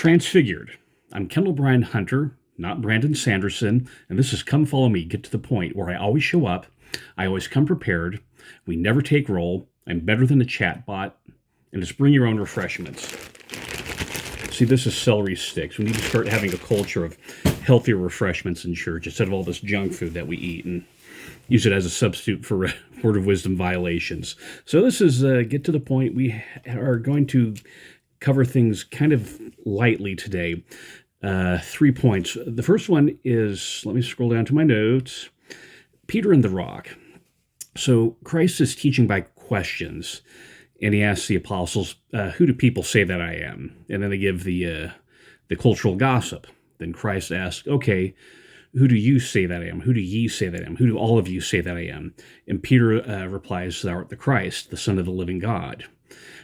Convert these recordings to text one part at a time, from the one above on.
Transfigured. I'm Kendall Brian Hunter, not Brandon Sanderson, and this is Come Follow Me, Get to the Point, where I always show up, I always come prepared, we never take roll, I'm better than a chatbot, and just bring your own refreshments. See, this is celery sticks. We need to start having a culture of healthier refreshments in church instead of all this junk food that we eat and use it as a substitute for word of wisdom violations. So this is Get to the Point. We are going to cover things kind of lightly today. 3 points. The first one is, let me scroll down to my notes, Peter and the rock. So Christ is teaching by questions, and he asks the apostles, who do people say that I am? And then they give the cultural gossip. Then Christ asks, okay, who do you say that I am? Who do ye say that I am? Who do all of you say that I am? And Peter replies, thou art the Christ, the Son of the living God.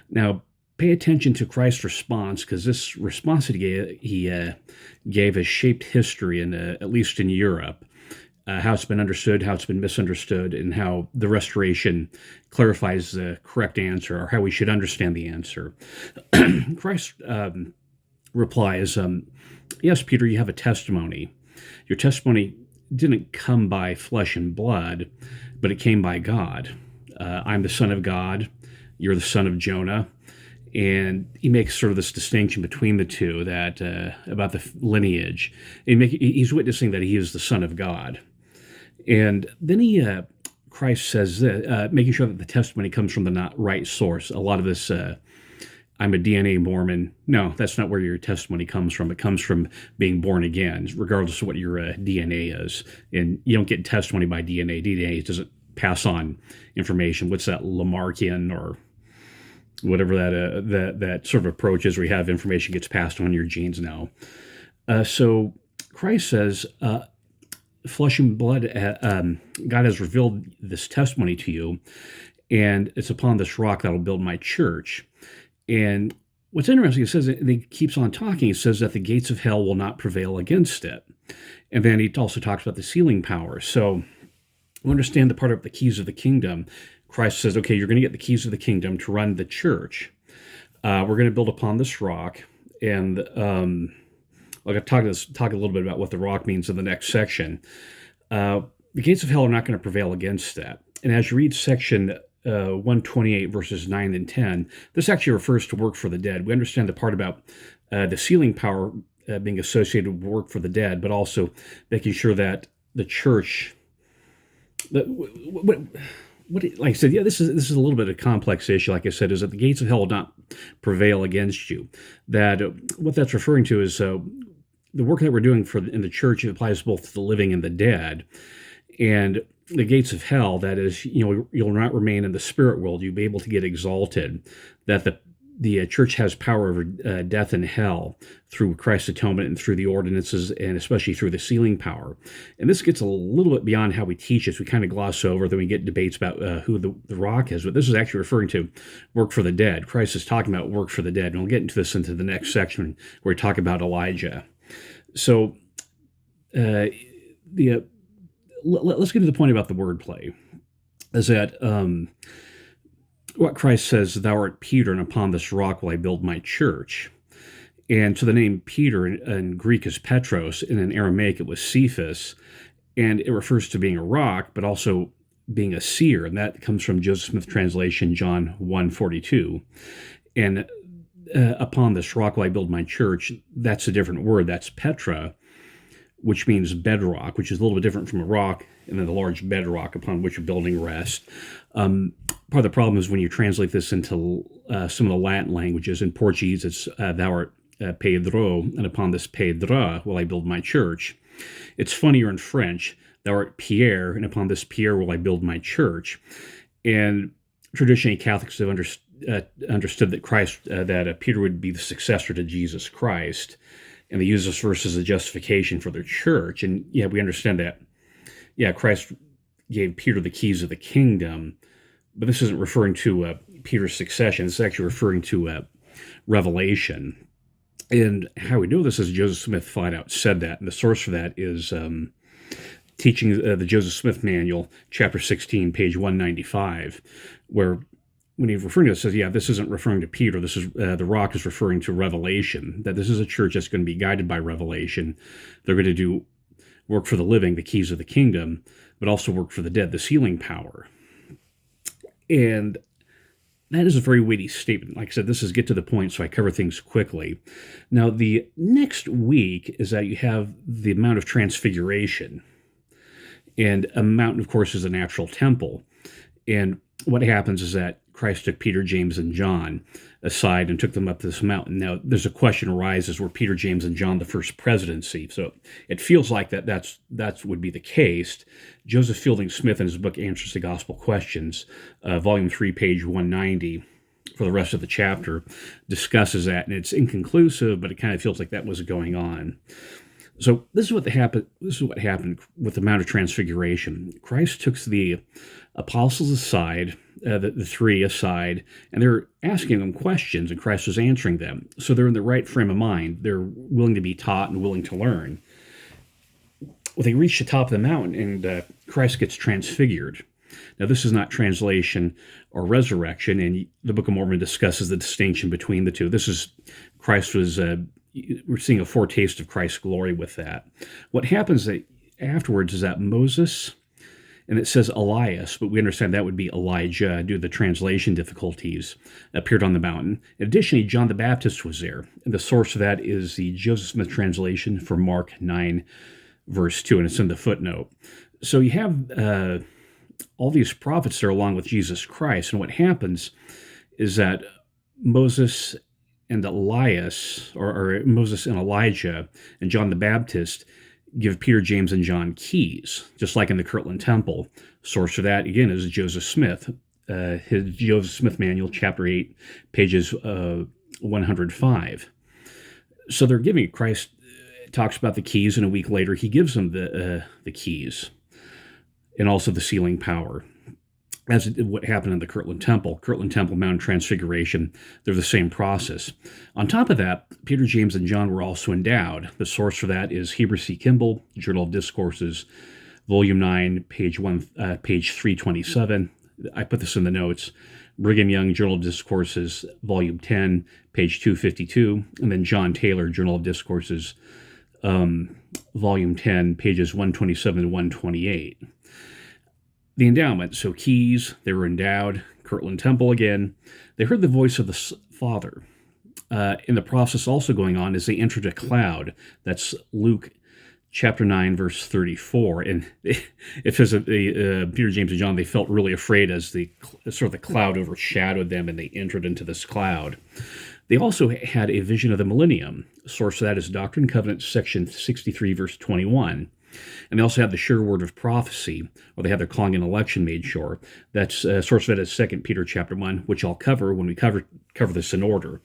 Now, pay attention to Christ's response, because this response that he gave has shaped history, at least in Europe, how it's been understood, how it's been misunderstood, and how the Restoration clarifies the correct answer, or how we should understand the answer. Christ replies, yes, Peter, you have a testimony. Your testimony didn't come by flesh and blood, but it came by God. I'm the Son of God. You're the son of Jona. And he makes sort of this distinction between the two, that about the lineage. He's witnessing that he is the Son of God. And then Christ says that, making sure that the testimony comes from the right source. A lot of this, I'm a DNA Mormon. No, that's not where your testimony comes from. It comes from being born again, regardless of what your DNA is. And you don't get testimony by DNA. DNA doesn't pass on information. What's that, Lamarckian or whatever that sort of approach is, where you have information gets passed on your genes now. So Christ says, flesh and blood, God has revealed this testimony to you, and it's upon this rock that I'll build my church. And what's interesting, it says, he keeps on talking, it says that the gates of hell will not prevail against it. And then he also talks about the sealing power. So we understand the part of the keys of the kingdom. Christ says, okay, you're going to get the keys of the kingdom to run the church. We're going to build upon this rock. And I'm going to talk a little bit about what the rock means in the next section. The gates of hell are not going to prevail against that. And as you read section 128, verses 9 and 10, this actually refers to work for the dead. We understand the part about the sealing power being associated with work for the dead, but also making sure that the church... like I said, yeah, this is a little bit of a complex issue. Like I said, is that the gates of hell will not prevail against you. That what that's referring to is the work that we're doing in the church applies both to the living and the dead. And the gates of hell, that is, you'll not remain in the spirit world. You'll be able to get exalted. That the church has power over death and hell through Christ's atonement and through the ordinances, and especially through the sealing power. And this gets a little bit beyond how we teach this. We kind of gloss over, then we get debates about who the rock is. But this is actually referring to work for the dead. Christ is talking about work for the dead. And we'll get into this into the next section where we talk about Elijah. So let's get to the point about the wordplay. Is that... what Christ says, thou art Peter, and upon this rock will I build my church. And so the name Peter in Greek is Petros, and in Aramaic it was Cephas, and it refers to being a rock, but also being a seer, and that comes from Joseph Smith translation, John 1:42. And upon this rock will I build my church. That's a different word. That's Petra, which means bedrock, which is a little bit different from a rock, and then the large bedrock upon which a building rests. Part of the problem is when you translate this into some of the Latin languages. In Portuguese, it's thou art Pedro, and upon this Petra will I build my church. It's funnier in French, thou art Pierre, and upon this Pierre will I build my church. And traditionally, Catholics have understood that that Peter would be the successor to Jesus Christ, and they use this verse as a justification for their church. And yeah, we understand that. Yeah, Christ gave Peter the keys of the kingdom, but this isn't referring to Peter's succession. It's actually referring to Revelation. And how we know this is Joseph Smith flat out said that, and the source for that is teaching the Joseph Smith Manual, chapter 16, page 195, where when he's referring to it, says, yeah, this isn't referring to Peter. This is the rock is referring to Revelation, that this is a church that's going to be guided by Revelation. They're going to do work for the living, the keys of the kingdom, but also work for the dead, the sealing power. And that is a very weighty statement. Like I said, this is get to the point, so I cover things quickly. Now, the next week is that you have the Mount of Transfiguration. And a mountain, of course, is a natural temple. And what happens is that Christ took Peter, James, and John aside and took them up this mountain. Now, there's a question arises, were Peter, James, and John the first presidency? So it feels like that's would be the case. Joseph Fielding Smith, in his book Answers to Gospel Questions, volume 3, page 190, for the rest of the chapter, discusses that. And it's inconclusive, but it kind of feels like that was going on. So this is what happened. This is what happened with the Mount of Transfiguration. Christ took the apostles aside, the three aside, and they're asking them questions, and Christ was answering them. So they're in the right frame of mind. They're willing to be taught and willing to learn. Well, they reach the top of the mountain, and Christ gets transfigured. Now, this is not translation or resurrection, and the Book of Mormon discusses the distinction between the two. This is Christ was. We're seeing a foretaste of Christ's glory with that. What happens afterwards is that Moses, and it says Elias, but we understand that would be Elijah due to the translation difficulties, appeared on the mountain. Additionally, John the Baptist was there. And the source of that is the Joseph Smith translation for Mark 9, verse 2, and it's in the footnote. So you have all these prophets there along with Jesus Christ, and what happens is that Moses and Elias, or Moses and Elijah and John the Baptist, give Peter, James, and John keys, just like in the Kirtland Temple. Source for that, again, is Joseph Smith, his Joseph Smith Manual, Chapter 8, pages 105. So they're giving, Christ talks about the keys, and a week later he gives them the keys, and also the sealing power. As what happened in the Kirtland Temple, Mount Transfiguration, they're the same process. On top of that, Peter, James, and John were also endowed. The source for that is Heber C. Kimball, Journal of Discourses, Volume 9, page 327. I put this in the notes. Brigham Young, Journal of Discourses, Volume 10, page 252. And then John Taylor, Journal of Discourses, Volume 10, pages 127 to 128. The endowment, so keys, they were endowed, Kirtland Temple again. They heard the voice of the Father. In the process also going on is they entered a cloud. That's Luke chapter 9, verse 34. And it says that Peter, James, and John, they felt really afraid as the cloud overshadowed them and they entered into this cloud. They also had a vision of the millennium. Source of that is Doctrine and Covenants, section 63, verse 21. And they also have the sure word of prophecy, or they have their calling and election made sure. That's source of that is 2 Peter chapter 1, which I'll cover when we cover this in order.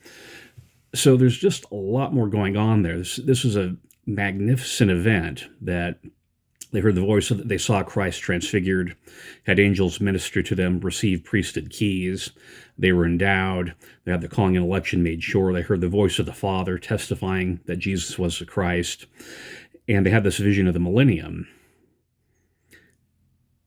So there's just a lot more going on there. This is a magnificent event that they heard the voice of, they saw Christ transfigured, had angels minister to them, received priesthood keys. They were endowed. They had the calling and election made sure. They heard the voice of the Father testifying that Jesus was the Christ. And they had this vision of the millennium.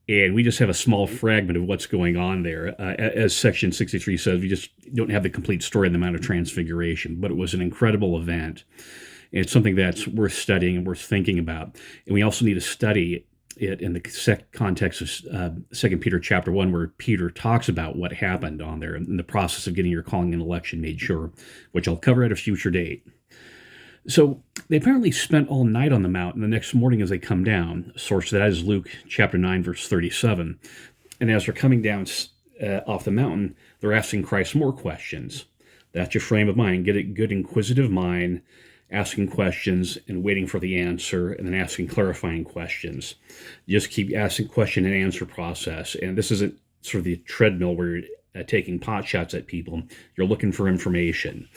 And we just have a small fragment of what's going on there. As Section 63 says, we just don't have the complete story of the Mount of Transfiguration, but it was an incredible event. And it's something that's worth studying and worth thinking about. And we also need to study it in the context of 2 Peter chapter 1, where Peter talks about what happened on there in the process of getting your calling and election made sure, which I'll cover at a future date. So they apparently spent all night on the mountain. The next morning as they come down, source of that is Luke chapter 9, verse 37. And as they're coming down off the mountain, they're asking Christ more questions. That's your frame of mind. Get a good inquisitive mind, asking questions and waiting for the answer, and then asking clarifying questions. You just keep asking question and answer process. And this isn't sort of the treadmill where you're taking pot shots at people. You're looking for information.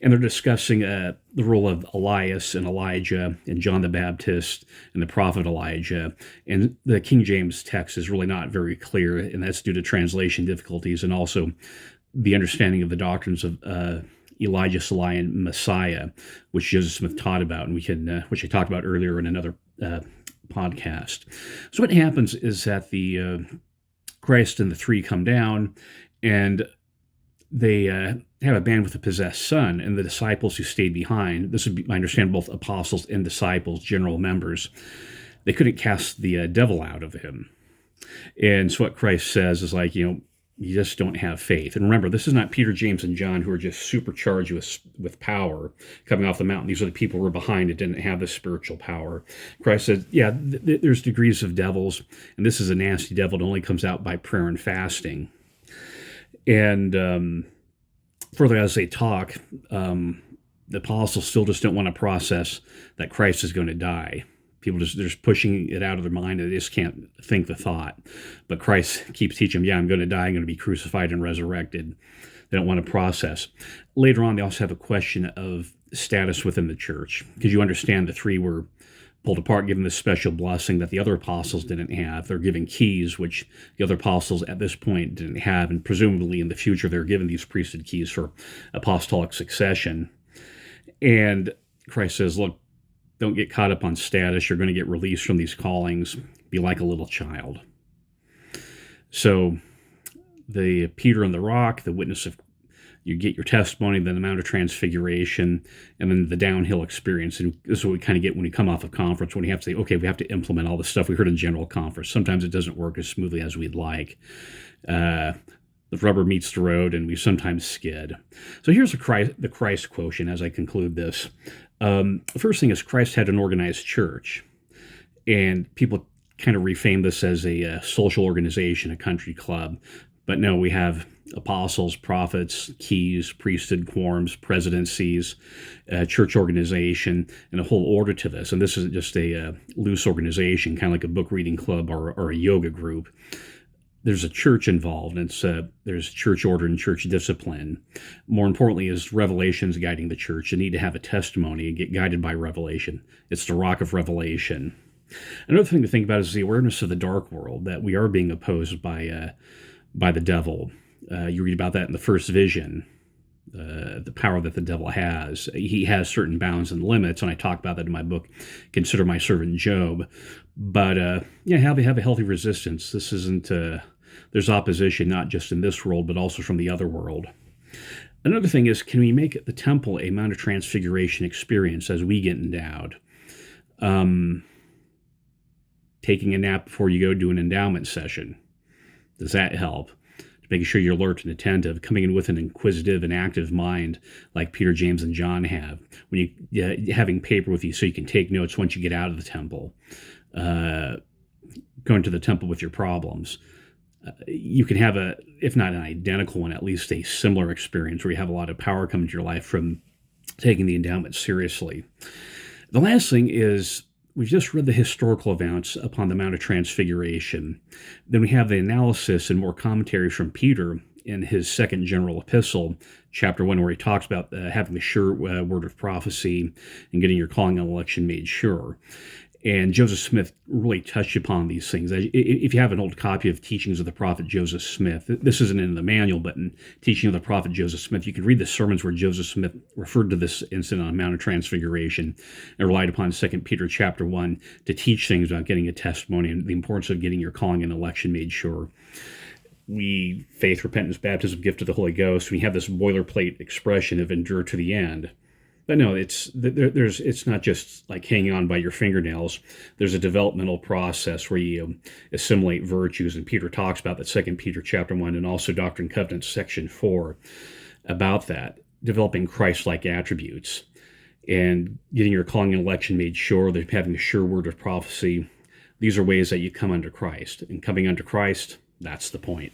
And they're discussing the role of Elias and Elijah and John the Baptist and the prophet Elijah. And the King James text is really not very clear, and that's due to translation difficulties and also the understanding of the doctrines of Elijah, Salai, and Messiah, which Joseph Smith taught about, and we can, which I talked about earlier in another podcast. So what happens is that the Christ and the three come down, and they have a band with a possessed son, and the disciples who stayed behind, this would be, I understand, both apostles and disciples, general members, they couldn't cast the devil out of him. And so what Christ says is like, you just don't have faith. And remember, this is not Peter, James, and John who are just supercharged with power coming off the mountain. These are the people who were behind it, didn't have the spiritual power. Christ said, yeah, there's degrees of devils, and this is a nasty devil that only comes out by prayer and fasting. And further, as they talk, the apostles still just don't want to process that Christ is going to die. People they're just pushing it out of their mind, and they just can't think the thought. But Christ keeps teaching them, yeah, I'm going to die, I'm going to be crucified and resurrected. They don't want to process. Later on, they also have a question of status within the church, because you understand the three were pulled apart, given this special blessing that the other apostles didn't have. They're given keys, which the other apostles at this point didn't have, and presumably in the future they're given these priesthood keys for apostolic succession. And Christ says, look, don't get caught up on status. You're going to get released from these callings. Be like a little child. So the Peter and the rock, the witness of, you get your testimony, then the Mount of Transfiguration, and then the downhill experience. And this is what we kind of get when we come off of conference, when we have to say, okay, we have to implement all the stuff we heard in general conference. Sometimes it doesn't work as smoothly as we'd like. The rubber meets the road, and we sometimes skid. So here's the Christ quotient as I conclude this. The first thing is Christ had an organized church, and people kind of refame this as a social organization, a country club. But no, we have apostles, prophets, keys, priesthood, quorums, presidencies, church organization, and a whole order to this. And this isn't just a loose organization, kind of like a book reading club or a yoga group. There's a church involved, and there's church order and church discipline. More importantly is revelations guiding the church. You need to have a testimony and get guided by revelation. It's the rock of revelation. Another thing to think about is the awareness of the dark world, that we are being opposed by the devil. You read about that in the first vision, the power that the devil has. He has certain bounds and limits, and I talk about that in my book, Consider My Servant Job. But have a healthy resistance. This isn't... there's opposition not just in this world, but also from the other world. Another thing is, can we make the temple a Mount of Transfiguration experience as we get endowed? Taking a nap before you go do an endowment session. Does that help? Making sure you're alert and attentive, coming in with an inquisitive and active mind like Peter, James, and John have. When having paper with you so you can take notes once you get out of the temple. Going to the temple with your problems. You can have if not an identical one, at least a similar experience where you have a lot of power come into your life from taking the endowment seriously. The last thing is, we've just read the historical events upon the Mount of Transfiguration. Then we have the analysis and more commentary from Peter in his second general epistle, chapter 1, where he talks about having the sure word of prophecy and getting your calling and election made sure. And Joseph Smith really touched upon these things. If you have an old copy of Teachings of the Prophet Joseph Smith, this isn't in the manual, but in Teaching of the Prophet Joseph Smith, you can read the sermons where Joseph Smith referred to this incident on Mount of Transfiguration and relied upon 2 Peter chapter 1 to teach things about getting a testimony and the importance of getting your calling and election made sure. Faith, repentance, baptism, gift of the Holy Ghost, we have this boilerplate expression of endure to the end. But no, it's not just like hanging on by your fingernails. There's a developmental process where you assimilate virtues, and Peter talks about that 2 Peter chapter 1 and also Doctrine and Covenants section 4 about that, developing Christ-like attributes and getting your calling and election made sure, having a sure word of prophecy. These are ways that you come under Christ, and coming under Christ, that's the point.